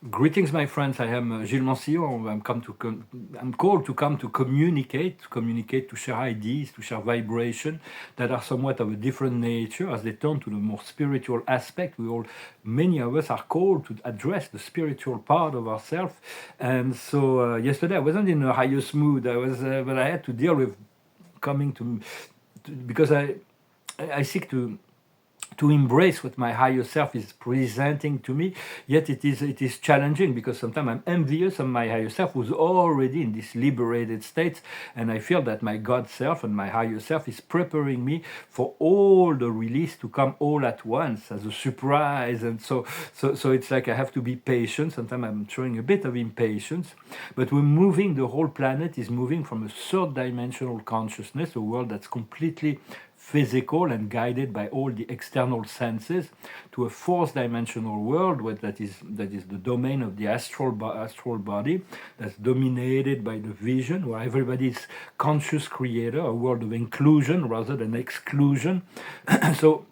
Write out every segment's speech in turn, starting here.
Greetings, my friends. I am Gilles Mancillon. I'm called to come to communicate, to share ideas, to share vibration that are somewhat of a different nature as they turn to the more spiritual aspect. Many of us are called to address the spiritual part of ourselves. And so yesterday I wasn't in the highest mood. But I had to deal with coming because I seek to embrace what my higher self is presenting to me. Yet it is challenging because sometimes I'm envious of my higher self who's already in this liberated state, and I feel that my God self and my higher self is preparing me for all the release to come all at once as a surprise. And so it's like I have to be patient. Sometimes I'm showing a bit of impatience, but we're moving. The whole planet is moving from a third dimensional consciousness, a world that's completely physical and guided by all the external senses, to a fourth dimensional world that is the domain of the astral body, that's dominated by the vision, where everybody is conscious creator, a world of inclusion rather than exclusion. so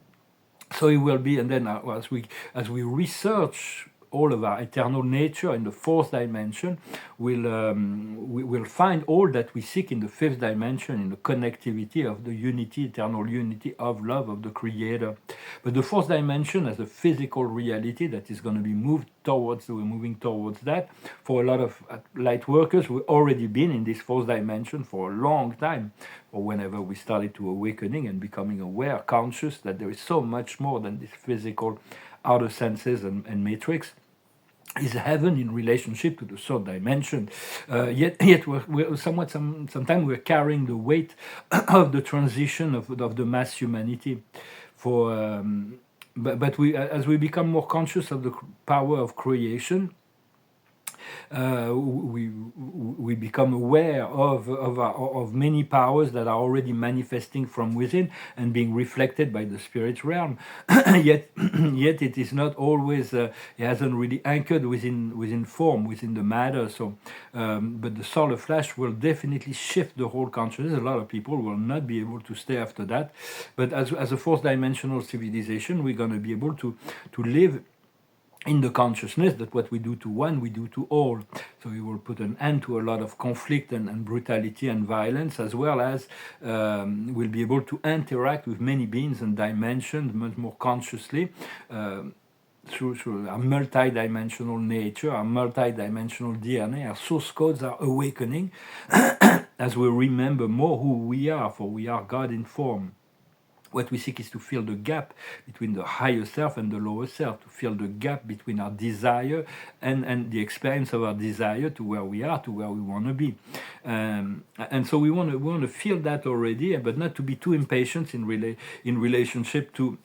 so it will be, and then as we research all of our eternal nature in the fourth dimension, we will find all that we seek in the fifth dimension, in the connectivity of the unity, eternal unity of love of the Creator. But the fourth dimension as a physical reality that is going to be moved towards, we're moving towards that. For a lot of light workers, we've already been in this fourth dimension for a long time, or whenever we started to awakening and becoming aware, conscious that there is so much more than this physical outer senses and matrix. Is heaven in relationship to the third dimension. Yet we're sometimes we're carrying the weight of the transition of the mass humanity. But as we become more conscious of the power of creation, we become aware of many powers that are already manifesting from within and being reflected by the spirit realm. yet it is not always. It hasn't really anchored within form, within the matter. But the solar flash will definitely shift the whole consciousness. A lot of people will not be able to stay after that. But as a fourth dimensional civilization, we're going to be able to live in the consciousness that what we do to one, we do to all. So we will put an end to a lot of conflict and brutality and violence, as well as we'll be able to interact with many beings and dimensions much more consciously. Through our multi-dimensional nature, our multi-dimensional DNA, our source codes are awakening as we remember more who we are, for we are God in form. What we seek is to fill the gap between the higher self and the lower self, to fill the gap between our desire and the experience of our desire to where we are, to where we want to be. And so we want to feel that already, but not to be too impatient in relationship to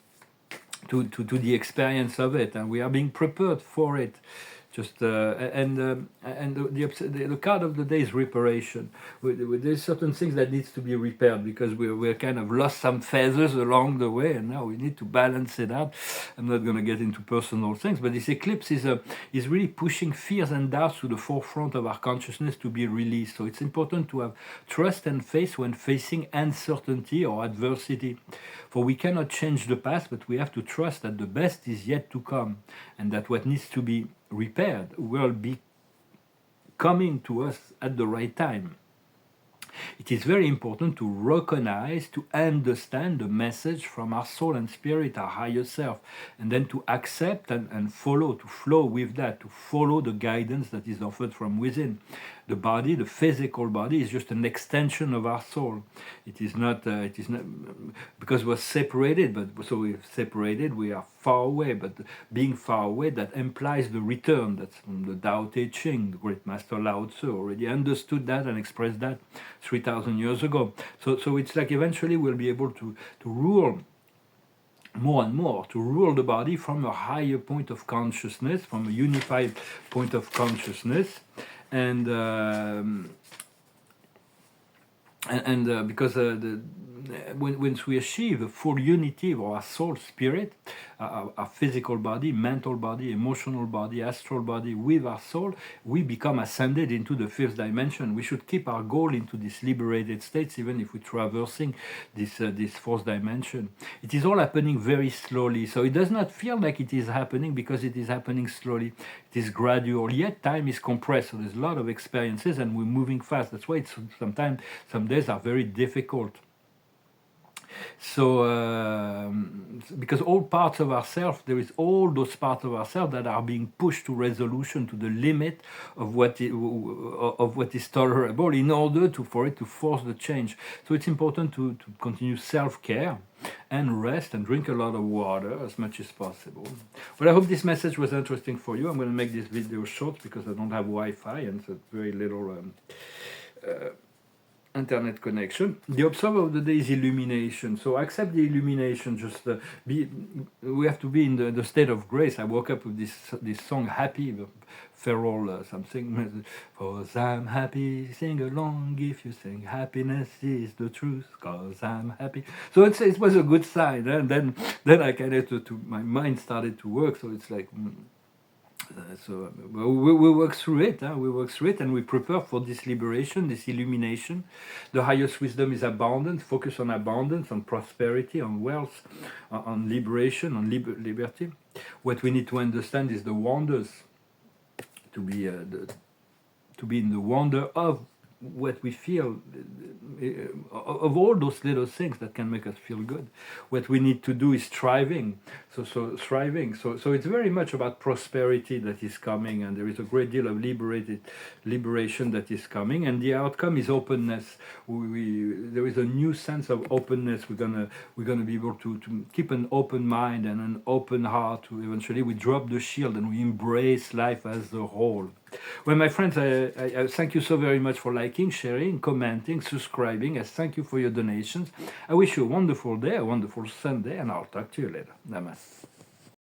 the experience of it, and we are being prepared for it. The card of the day is reparation. There's certain things that needs to be repaired because we're kind of lost some feathers along the way, and now we need to balance it out. I'm not going to get into personal things, but this eclipse is really pushing fears and doubts to the forefront of our consciousness to be released. So it's important to have trust and faith when facing uncertainty or adversity. For we cannot change the past, but we have to trust that the best is yet to come, and that what needs to be repaired will be coming to us at the right time. It is very important to recognize, to understand the message from our soul and spirit, our higher self, and then to accept and follow, to flow with that, to follow the guidance that is offered from within. The body, the physical body, is just an extension of our soul. It is not because we're separated, but so we're separated, we are far away, but being far away, that implies the return. That's from the Tao Te Ching. The great master Lao Tzu already understood that and expressed that 3,000 years ago. So it's like eventually we'll be able to rule more and more, to rule the body from a higher point of consciousness, from a unified point of consciousness. And because once we achieve a full unity of our soul spirit, our physical body, mental body, emotional body, astral body, with our soul, we become ascended into the fifth dimension. We should keep our goal into this liberated states, even if we're traversing this fourth dimension. It is all happening very slowly, so it does not feel like it is happening because it is happening slowly. It is gradual, yet time is compressed, so there's a lot of experiences and we're moving fast. That's why it's sometimes some days are very difficult. So because all parts of ourselves, there is all those parts of ourselves that are being pushed to resolution, to the limit of what is tolerable, in order for it to force the change. So it's important to continue self-care and rest and drink a lot of water as much as possible. Well, I hope this message was interesting for you. I'm going to make this video short because I don't have Wi-Fi and so very little internet connection. The observer of the day is illumination. So accept the illumination. Just we have to be in the state of grace. I woke up with this song, Happy, Feral something. Cause I'm happy, sing along if you sing. Happiness is the truth, cause I'm happy. So it was a good sign. And then I kind of my mind started to work. So it's like. So we work through it. We work through it, and we prepare for this liberation, this illumination. The highest wisdom is abundance. Focus on abundance, on prosperity, on wealth, on liberation, on liberty. What we need to understand is the wonders. To be in the wonder of what we feel, of all those little things that can make us feel good. What we need to do is striving. So striving. So it's very much about prosperity that is coming, and there is a great deal of liberation that is coming, and the outcome is openness. There is a new sense of openness. We're gonna be able to keep an open mind and an open heart. Eventually, we drop the shield and we embrace life as a whole. Well, my friends, I thank you so very much for liking, sharing, commenting, subscribing. I thank you for your donations. I wish you a wonderful day, a wonderful Sunday, and I'll talk to you later. Namaste.